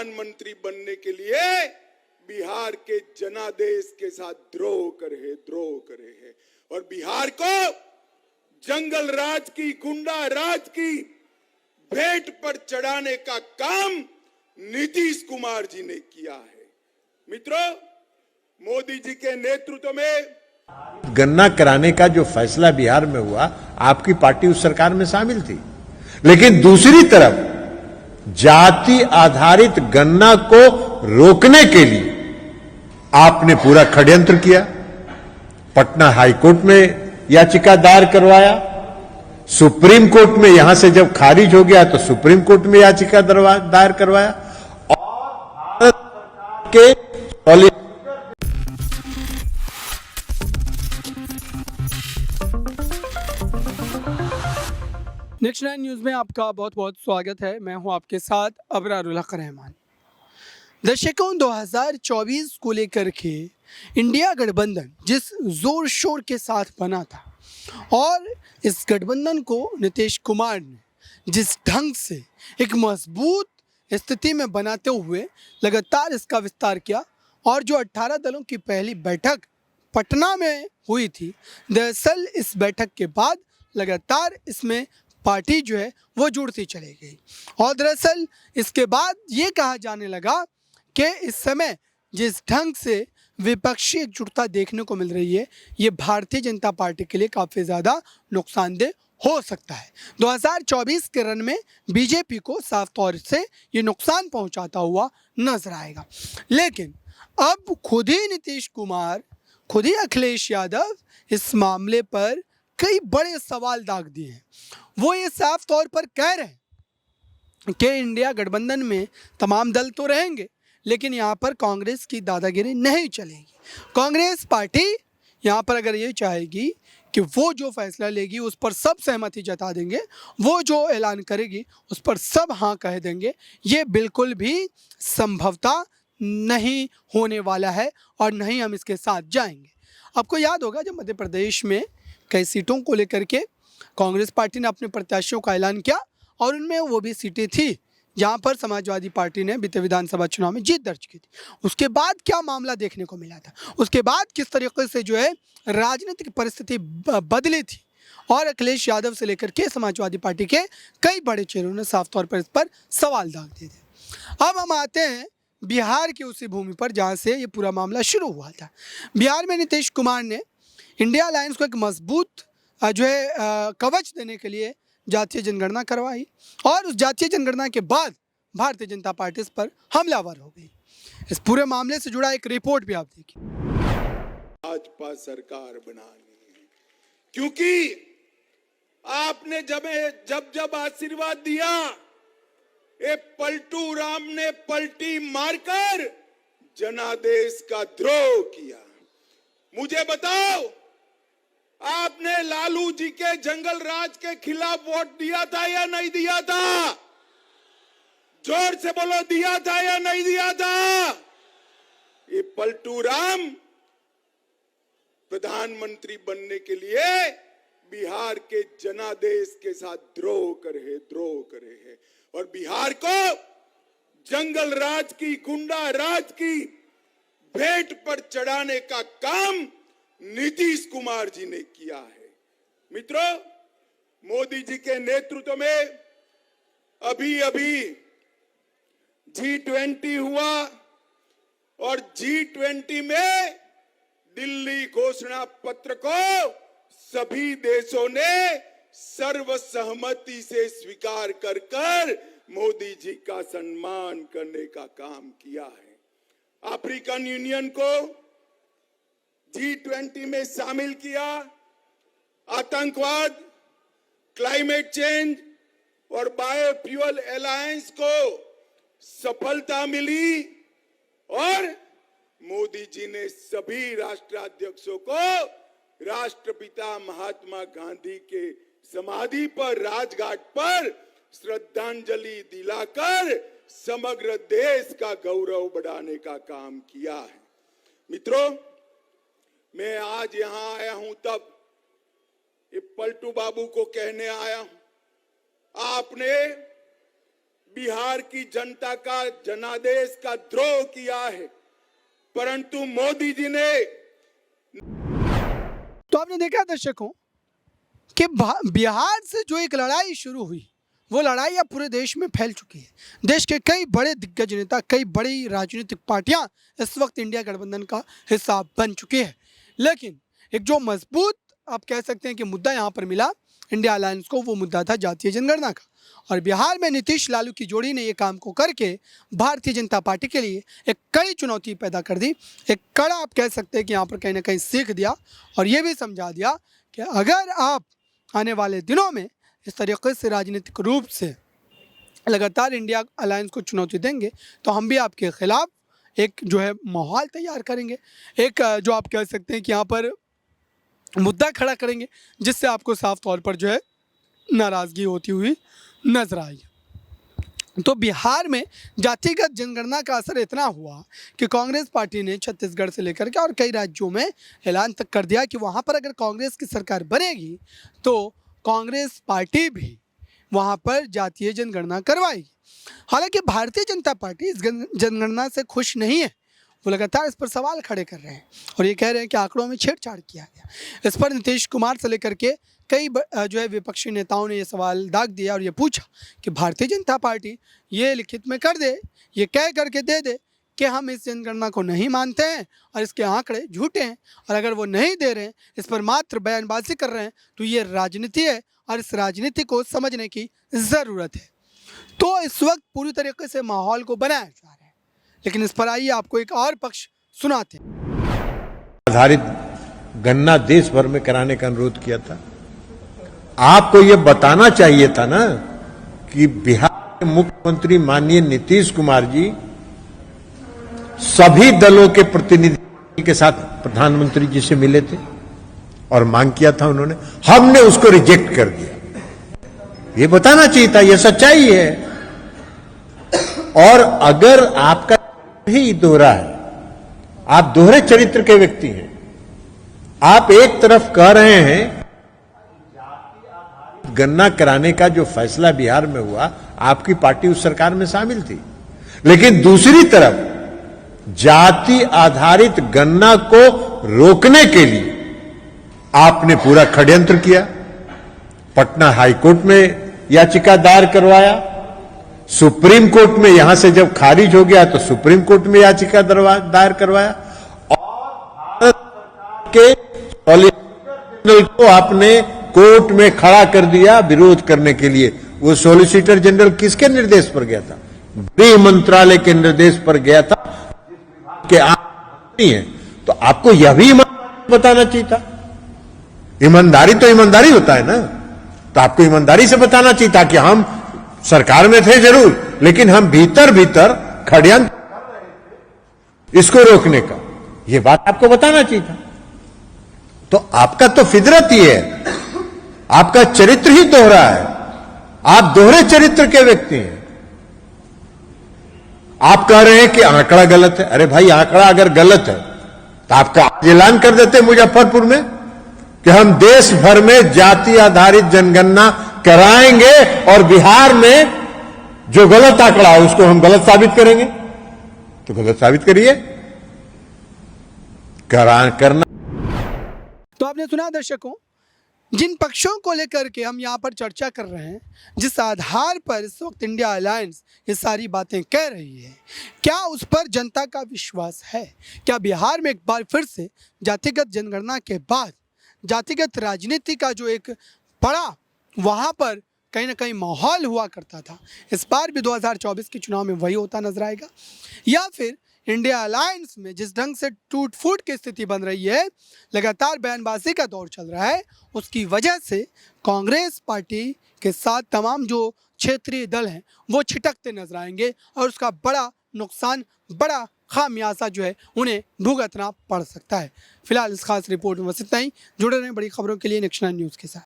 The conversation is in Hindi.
प्रधानमंत्री बनने के लिए बिहार के जनादेश के साथ द्रोह करे है और बिहार को जंगल राज की, गुंडा राज की भेंट पर चढ़ाने का काम नीतीश कुमार जी ने किया है। मित्रों, मोदी जी के नेतृत्व में गन्ना कराने का जो फैसला बिहार में हुआ, आपकी पार्टी उस सरकार में शामिल थी, लेकिन दूसरी तरफ जाति आधारित गन्ना को रोकने के लिए आपने पूरा षड्यंत्र किया। पटना हाईकोर्ट में याचिका दायर करवाया, सुप्रीम कोर्ट में यहां से जब खारिज हो गया तो सुप्रीम कोर्ट में याचिका दायर करवाया और भारत के नेक्स्ट 9 न्यूज़ में आपका बहुत बहुत स्वागत है। मैं हूं आपके साथ अबरारुल हक रहमान। दशकों 2024 को लेकर के इंडिया गठबंधन जिस जोर शोर के साथ बना था और इस गठबंधन को नीतीश कुमार ने जिस ढंग से एक मजबूत स्थिति में बनाते हुए लगातार इसका विस्तार किया और जो 18 दलों की पहली बैठक पटना में हुई थी, दरअसल इस बैठक के बाद लगातार इसमें पार्टी जो है वो जुड़ती चली गई और दरअसल इसके बाद ये कहा जाने लगा कि इस समय जिस ढंग से विपक्षी एकजुटता देखने को मिल रही है, ये भारतीय जनता पार्टी के लिए काफ़ी ज़्यादा नुकसानदेह हो सकता है। 2024 के रन में बीजेपी को साफ तौर से ये नुकसान पहुंचाता हुआ नजर आएगा। लेकिन अब खुद ही नीतीश कुमार, खुद ही अखिलेश यादव इस मामले पर कई बड़े सवाल दाग दिए हैं। वो ये साफ तौर पर कह रहे हैं कि इंडिया गठबंधन में तमाम दल तो रहेंगे, लेकिन यहाँ पर कांग्रेस की दादागिरी नहीं चलेगी। कांग्रेस पार्टी यहाँ पर अगर ये चाहेगी कि वो जो फैसला लेगी उस पर सब सहमति जता देंगे, वो जो ऐलान करेगी उस पर सब हाँ कह देंगे, ये बिल्कुल भी संभवतः नहीं होने वाला है और नहीं हम इसके साथ जाएंगे। आपको याद होगा जब मध्य प्रदेश में कई सीटों को लेकर के कांग्रेस पार्टी ने अपने प्रत्याशियों का ऐलान किया और उनमें वो भी सीटें थी जहां पर समाजवादी पार्टी ने बीते विधानसभा चुनाव में जीत दर्ज की थी। उसके बाद क्या मामला देखने को मिला था, उसके बाद किस तरीके से जो है राजनीतिक परिस्थिति बदली थी और अखिलेश यादव से लेकर के समाजवादी पार्टी के कई बड़े चेहरों ने साफ तौर पर इस पर सवाल दाग दिए थे। अब हम आते हैं बिहार की उसी भूमि पर जहाँ से ये पूरा मामला शुरू हुआ था। बिहार में नीतीश कुमार ने इंडिया अलायंस को एक मजबूत जो है कवच देने के लिए जातीय जनगणना करवाई और उस जातीय जनगणना के बाद भारतीय जनता पार्टी इस पर हमलावर हो गई। इस पूरे मामले से जुड़ा एक रिपोर्ट भी आप देखिए। भाजपा सरकार बनानी है क्योंकि आपने जब आशीर्वाद दिया, ये पलटू राम ने पलटी मारकर जनादेश का द्रोह किया। मुझे बताओ, आपने लालू जी के जंगल राज के खिलाफ वोट दिया था या नहीं दिया था? जोर से बोलो, दिया था या नहीं दिया था? ये पलटू राम प्रधानमंत्री बनने के लिए बिहार के जनादेश के साथ द्रोह करे है और बिहार को जंगल राज की, गुंडा राज की भेंट पर चढ़ाने का काम नीतीश कुमार जी ने किया है। मित्रों, मोदी जी के नेतृत्व में अभी G20 हुआ और G20 में दिल्ली घोषणा पत्र को सभी देशों ने सर्वसहमति से स्वीकार कर मोदी जी का सम्मान करने का काम किया है। अफ्रीकन यूनियन को G20 में शामिल किया। आतंकवाद, क्लाइमेट चेंज और बायोफ्यूल अलायंस को सफलता मिली और मोदी जी ने सभी राष्ट्राध्यक्षों को राष्ट्रपिता महात्मा गांधी के समाधि पर, राजघाट पर श्रद्धांजलि दिलाकर समग्र देश का गौरव बढ़ाने का काम किया है। मित्रों, मैं आज यहां आया हूं तब ये पलटू बाबू को कहने आया हूं, आपने बिहार की जनता का जनादेश का द्रोह किया है, परंतु मोदी जी ने तो आपने देखा दर्शकों कि बिहार से जो एक लड़ाई शुरू हुई वो लड़ाई अब पूरे देश में फैल चुकी है। देश के कई बड़े दिग्गज नेता, कई बड़ी राजनीतिक पार्टियां इस वक्त इंडिया गठबंधन का हिस्सा बन चुकी है। लेकिन एक जो मजबूत आप कह सकते हैं कि मुद्दा यहाँ पर मिला इंडिया अलायंस को, वो मुद्दा था जातीय जनगणना का। और बिहार में नीतीश लालू की जोड़ी ने ये काम को करके भारतीय जनता पार्टी के लिए एक कड़ी चुनौती पैदा कर दी। एक कड़ा आप कह सकते हैं कि यहाँ पर कहीं ना कहीं सीख दिया और ये भी समझा दिया कि अगर आप आने वाले दिनों में इस तरीके से राजनीतिक रूप से लगातार इंडिया अलायंस को चुनौती देंगे तो हम भी आपके खिलाफ एक जो है माहौल तैयार करेंगे, एक जो आप कह सकते हैं कि यहाँ पर मुद्दा खड़ा करेंगे जिससे आपको साफ तौर पर जो है नाराज़गी होती हुई नजर आई। तो बिहार में जातिगत जनगणना का असर इतना हुआ कि कांग्रेस पार्टी ने छत्तीसगढ़ से लेकर के और कई राज्यों में ऐलान तक कर दिया कि वहाँ पर अगर कांग्रेस की सरकार बनेगी तो कांग्रेस पार्टी भी वहाँ पर जातीय जनगणना करवाएगी। हालांकि भारतीय जनता पार्टी इस जनगणना से खुश नहीं है। वो लगातार इस पर सवाल खड़े कर रहे हैं और ये कह रहे हैं कि आंकड़ों में छेड़छाड़ किया गया। इस पर नीतीश कुमार से लेकर के कई जो है विपक्षी नेताओं ने ये सवाल दाग दिया और ये पूछा कि भारतीय जनता पार्टी ये लिखित में कर दे, ये कह करके दे दे कि हम इस जनगणना को नहीं मानते हैं और इसके आंकड़े झूठे हैं, और अगर वो नहीं दे रहे हैं, इस पर मात्र बयानबाजी कर रहे हैं, तो ये राजनीति है और इस राजनीति को समझने की ज़रूरत है। तो इस वक्त पूरी तरीके से माहौल को बनाया जा रहा है। लेकिन इस पर आइए आपको एक और पक्ष सुनाते हैं। आधारित गन्ना देश भर में कराने का अनुरोध किया था। आपको यह बताना चाहिए था ना कि बिहार के मुख्यमंत्री माननीय नीतीश कुमार जी सभी दलों के प्रतिनिधि के साथ प्रधानमंत्री जी से मिले थे और मांग किया था उन्होंने, हमने उसको रिजेक्ट कर दिया। ये बताना चाहिए था, यह सच्चाई है। और अगर आपका ही दोहरा है, आप दोहरे चरित्र के व्यक्ति हैं, आप एक तरफ कह रहे हैं गन्ना कराने का जो फैसला बिहार में हुआ, आपकी पार्टी उस सरकार में शामिल थी, लेकिन दूसरी तरफ जाति आधारित गन्ना को रोकने के लिए आपने पूरा षड्यंत्र किया। पटना हाईकोर्ट में याचिका दायर करवाया, सुप्रीम कोर्ट में यहां से जब खारिज हो गया तो सुप्रीम कोर्ट में याचिका दायर करवाया और भारत के सॉलिसिटर जनरल को आपने कोर्ट में खड़ा कर दिया विरोध करने के लिए। वो सॉलिसिटर जनरल किसके निर्देश पर गया था? गृह मंत्रालय के निर्देश पर गया था कि आप नहीं है। तो आपको यह भी बताना चाहिए था। ईमानदारी तो ईमानदारी होता है ना, तो आपको ईमानदारी से बताना चाहिए था कि हम सरकार में थे जरूर, लेकिन हम भीतर भीतर षड्यंत्र इसको रोकने का, यह बात आपको बताना चाहिए था। तो आपका तो फितरत ही है, आपका चरित्र ही दोहरा है, आप दोहरे चरित्र के व्यक्ति हैं। आप कह रहे हैं कि आंकड़ा गलत है। अरे भाई, आंकड़ा अगर गलत है तो आपका ऐलान कर देते मुजफ्फरपुर में कि हम देश भर में जाति आधारित जनगणना कराएंगे और बिहार में जो गलत आंकड़ा है उसको हम गलत साबित करेंगे। तो गलत साबित करिए, करना। तो आपने सुना दर्शकों, जिन पक्षों को लेकर के हम यहाँ पर चर्चा कर रहे हैं, जिस आधार पर इस वक्त इंडिया अलायंस ये सारी बातें कह रही है, क्या उस पर जनता का विश्वास है? क्या बिहार में एक बार फिर से जातिगत जनगणना के बाद जातिगत राजनीति का जो एक बड़ा वहाँ पर कहीं ना कहीं माहौल हुआ करता था, इस बार भी 2024 के चुनाव में वही होता नजर आएगा? या फिर इंडिया अलायंस में जिस ढंग से टूट फूट की स्थिति बन रही है, लगातार बयानबाजी का दौर चल रहा है, उसकी वजह से कांग्रेस पार्टी के साथ तमाम जो क्षेत्रीय दल हैं वो छिटकते नजर आएंगे और उसका बड़ा नुकसान, बड़ा खामियाजा जो है उन्हें भुगतना पड़ सकता है। फिलहाल इस खास रिपोर्ट में बस इतना ही। जुड़े रहें बड़ी खबरों के लिए नेक्स्ट 9 न्यूज़ के साथ।